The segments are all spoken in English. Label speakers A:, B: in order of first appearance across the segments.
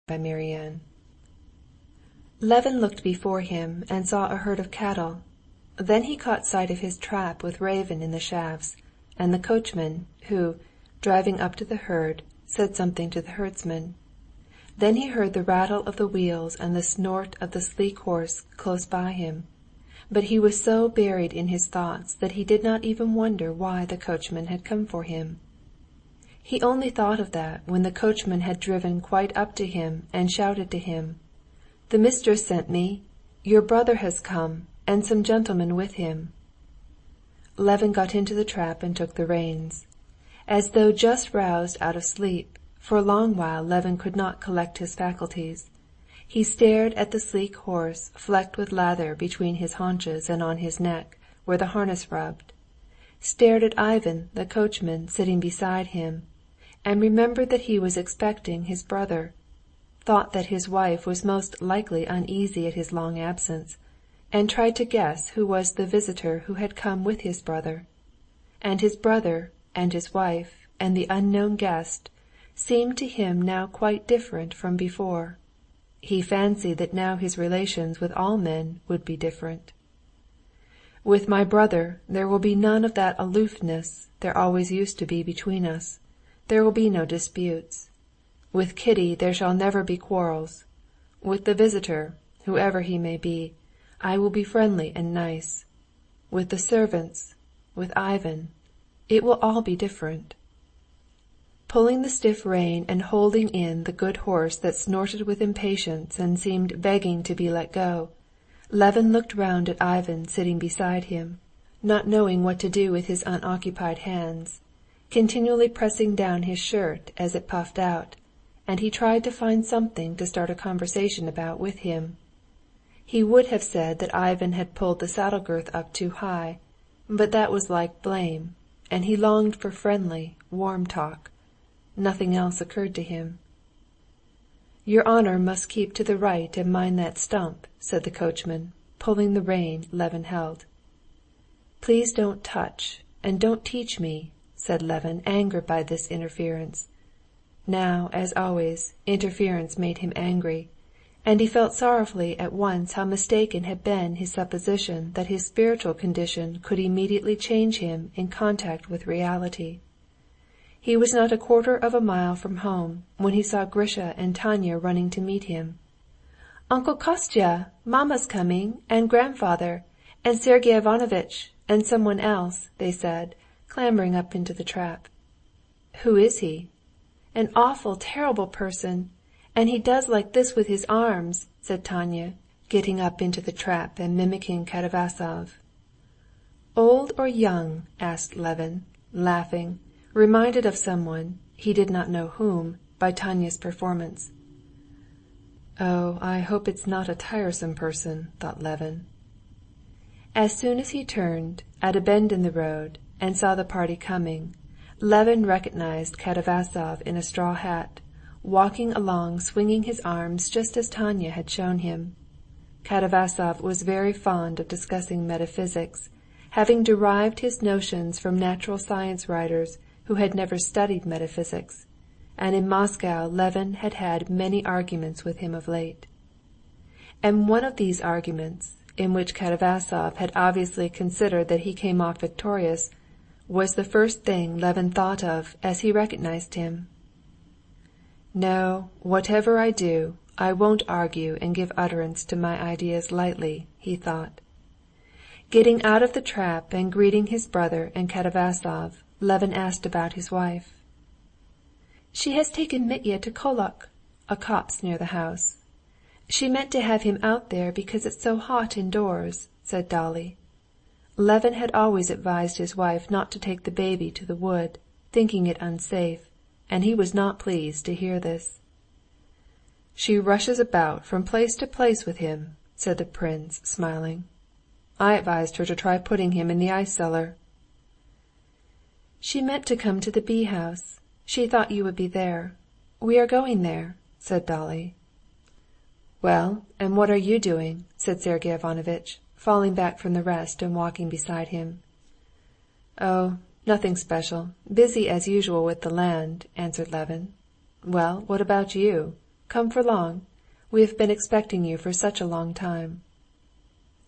A: by Marianne. Levin looked before him and saw a herd of cattle. Then he caught sight of his trap with Raven in the shafts, and the coachman, who, driving up to the herd, said something to the herdsman. Then he heard the rattle of the wheels and the snort of the sleek horse close by him, but he was so buried in his thoughts that he did not even wonder why the coachman had come for him. He only thought of that when the coachman had driven quite up to him and shouted to him, "The mistress sent me. Your brother has come, and some gentlemen with him." Levin got into the trap and took the reins. As though just roused out of sleep, for a long while Levin could not collect his faculties. He stared at the sleek horse flecked with lather between his haunches and on his neck, where the harness rubbed, stared at Ivan, the coachman, sitting beside him, and remembered that he was expecting his brother, thought that his wife was most likely uneasy at his long absence, and tried to guess who was the visitor who had come with his brother. And his brother, and his wife, and the unknown guest seemed to him now quite different from before. He fancied that now his relations with all men would be different. "With my brother there will be none of that aloofness there always used to be between us. There will be no disputes. With Kitty there shall never be quarrels. With the visitor, whoever he may be, I will be friendly and nice. With the servants, with Ivan, it will all be different." Pulling the stiff rein and holding in the good horse that snorted with impatience and seemed begging to be let go, Levin looked round at Ivan sitting beside him, not knowing what to do with his unoccupied hands, continually pressing down his shirt as it puffed out, and he tried to find something to start a conversation about with him. He would have said that Ivan had pulled the saddle-girth up too high, but that was like blame, and he longed for friendly, warm talk. Nothing else occurred to him. "Your honor must keep to the right and mind that stump," said the coachman, pulling the rein Levin held. "Please don't touch, and don't teach me," said Levin, angered by this interference. Now, as always, interference made him angry, and he felt sorrowfully at once how mistaken had been his supposition that his spiritual condition could immediately change him in contact with reality. He was not a quarter of a mile from home when he saw Grisha and Tanya running to meet him. "Uncle Kostya, Mamma's coming, and grandfather, and Sergey Ivanovitch, and someone else," they said, clambering up into the trap. "Who is he?" "An awful, terrible person, and he does like this with his arms," said Tanya, getting up into the trap and mimicking Katavasov. "Old or young?" asked Levin, laughing, reminded of someone, he did not know whom, by Tanya's performance. "Oh, I hope it's not a tiresome person," thought Levin. As soon as he turned, at a bend in the road, and saw the party coming, Levin recognized Katavasov in a straw hat, walking along swinging his arms just as Tanya had shown him. Katavasov was very fond of discussing metaphysics, having derived his notions from natural science writers who had never studied metaphysics, and in Moscow Levin had had many arguments with him of late. And one of these arguments, in which Katavasov had obviously considered that he came off victorious, was the first thing Levin thought of as he recognized him. "No, whatever I do, I won't argue and give utterance to my ideas lightly," he thought. Getting out of the trap and greeting his brother and Katavasov, Levin asked about his wife. "She has taken Mitya to Kolok, a copse near the house. She meant to have him out there because it's so hot indoors," said Dolly. Levin had always advised his wife not to take the baby to the wood, thinking it unsafe, and he was not pleased to hear this. "She rushes about from place to place with him," said the prince, smiling. "I advised her to try putting him in the ice cellar." "She meant to come to the bee house. She thought you would be there. We are going there," said Dolly. "Well, and what are you doing?" said Sergey Ivanovitch, falling back from the rest and walking beside him. "Oh, nothing special. Busy as usual with the land," answered Levin. "Well, what about you? Come for long? We have been expecting you for such a long time."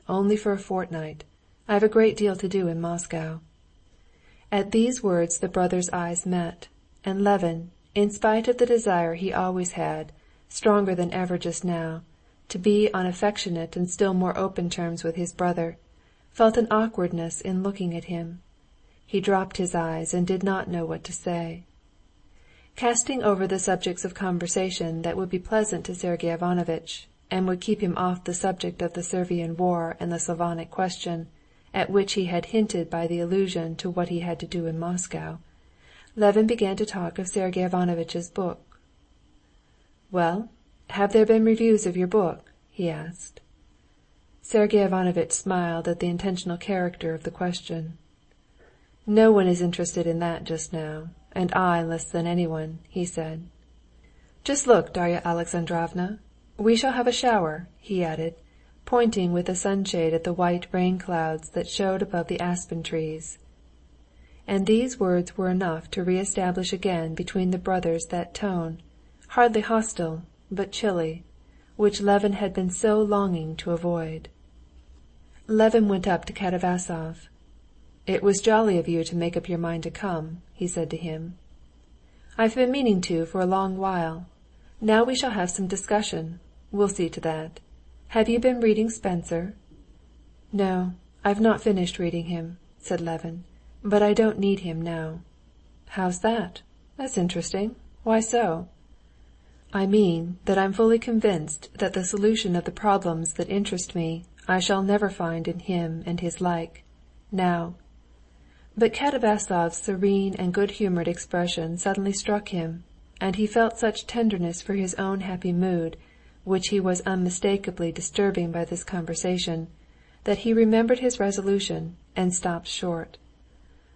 A: "Only for a fortnight. I have a great deal to do in Moscow." At these words the brothers' eyes met, and Levin, in spite of the desire he always had, stronger than ever just now, to be on affectionate and still more open terms with his brother, felt an awkwardness in looking at him. He dropped his eyes and did not know what to say. Casting over the subjects of conversation that would be pleasant to Sergey Ivanovitch, and would keep him off the subject of the Servian war and the Slavonic question, at which he had hinted by the allusion to what he had to do in Moscow, Levin began to talk of Sergey Ivanovitch's book. "Well, have there been reviews of your book?" he asked. Sergey Ivanovitch smiled at the intentional character of the question. "No one is interested in that just now, and I less than anyone," he said. "Just look, Darya Alexandrovna, we shall have a shower," he added, pointing with a sunshade at the white rain clouds that showed above the aspen trees. And these words were enough to re-establish again between the brothers that tone, hardly hostile, but chilly, which Levin had been so longing to avoid. Levin went up to Katavasov. "It was jolly of you to make up your mind to come," he said to him. "I've been meaning to for a long while. Now we shall have some discussion. We'll see to that. Have you been reading Spencer?" "No, I've not finished reading him," said Levin, "but I don't need him now." "How's that? That's interesting. Why so?" "I mean that I'm fully convinced that the solution of the problems that interest me I shall never find in him and his like. Now." But Katavasov's serene and good-humored expression suddenly struck him, and he felt such tenderness for his own happy mood, which he was unmistakably disturbing by this conversation, that he remembered his resolution and stopped short.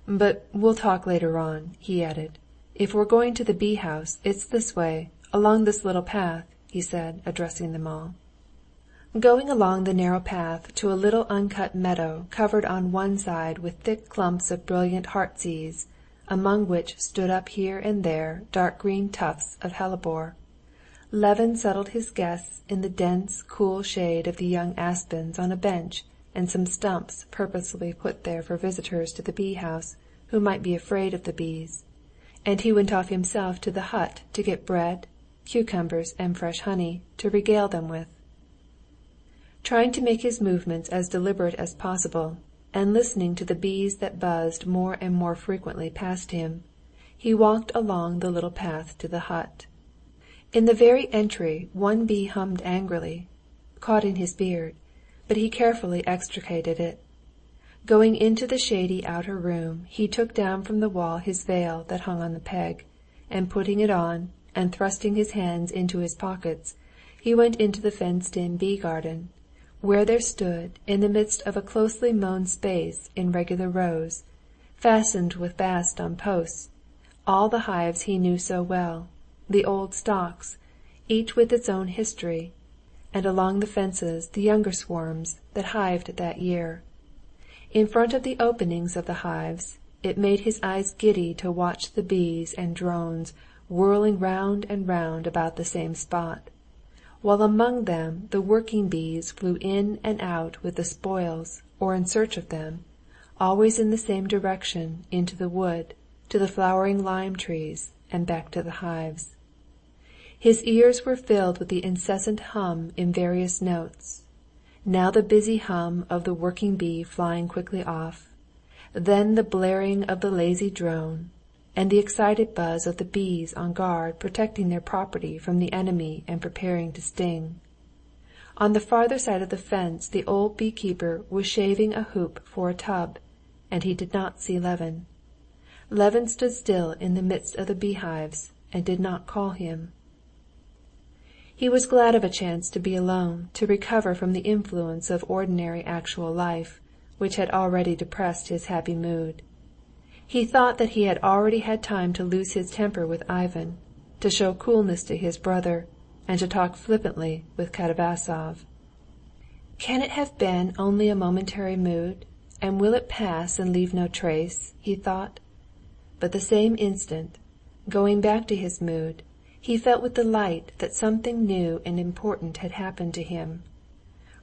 A: "But we'll talk later on," he added. "If we're going to the bee-house, it's this way, along this little path," he said, addressing them all. Going along the narrow path to a little uncut meadow covered on one side with thick clumps of brilliant heartsease, among which stood up here and there dark green tufts of hellebore, Levin settled his guests in the dense, cool shade of the young aspens on a bench and some stumps purposely put there for visitors to the bee-house who might be afraid of the bees, and he went off himself to the hut to get bread, cucumbers, and fresh honey to regale them with. Trying to make his movements as deliberate as possible, and listening to the bees that buzzed more and more frequently past him, he walked along the little path to the hut. In the very entry one bee hummed angrily, caught in his beard, but he carefully extricated it. Going into the shady outer room, he took down from the wall his veil that hung on the peg, and putting it on, and thrusting his hands into his pockets, he went into the fenced-in bee-garden, where there stood, in the midst of a closely mown space in regular rows, fastened with bast on posts, all the hives he knew so well, the old stocks, each with its own history, and along the fences the younger swarms that hived that year. In front of the openings of the hives, it made his eyes giddy to watch the bees and drones whirling round and round about the same spot, while among them the working bees flew in and out with the spoils or in search of them, always in the same direction into the wood, to the flowering lime trees, and back to the hives. His ears were filled with the incessant hum in various notes, now the busy hum of the working bee flying quickly off, then the blaring of the lazy drone, and the excited buzz of the bees on guard protecting their property from the enemy and preparing to sting. On the farther side of the fence the old beekeeper was shaving a hoop for a tub, and he did not see Levin. Levin stood still in the midst of the beehives and did not call him. He was glad of a chance to be alone, to recover from the influence of ordinary actual life, which had already depressed his happy mood. He thought that he had already had time to lose his temper with Ivan, to show coolness to his brother, and to talk flippantly with Katavasov. "Can it have been only a momentary mood, and will it pass and leave no trace?" he thought. But the same instant, going back to his mood, he felt with delight that something new and important had happened to him.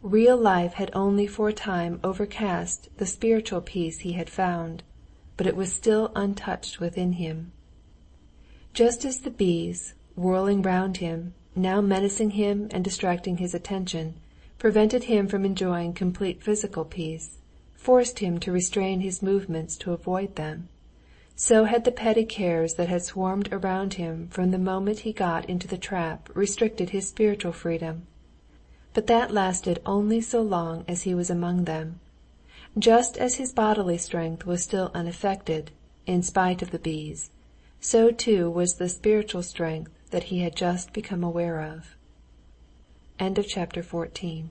A: Real life had only for a time overcast the spiritual peace he had found, but it was still untouched within him. Just as the bees, whirling round him, now menacing him and distracting his attention, prevented him from enjoying complete physical peace, forced him to restrain his movements to avoid them, so had the petty cares that had swarmed around him from the moment he got into the trap restricted his spiritual freedom. But that lasted only so long as he was among them. Just as his bodily strength was still unaffected, in spite of the bees, so too was the spiritual strength that he had just become aware of. End of chapter 14.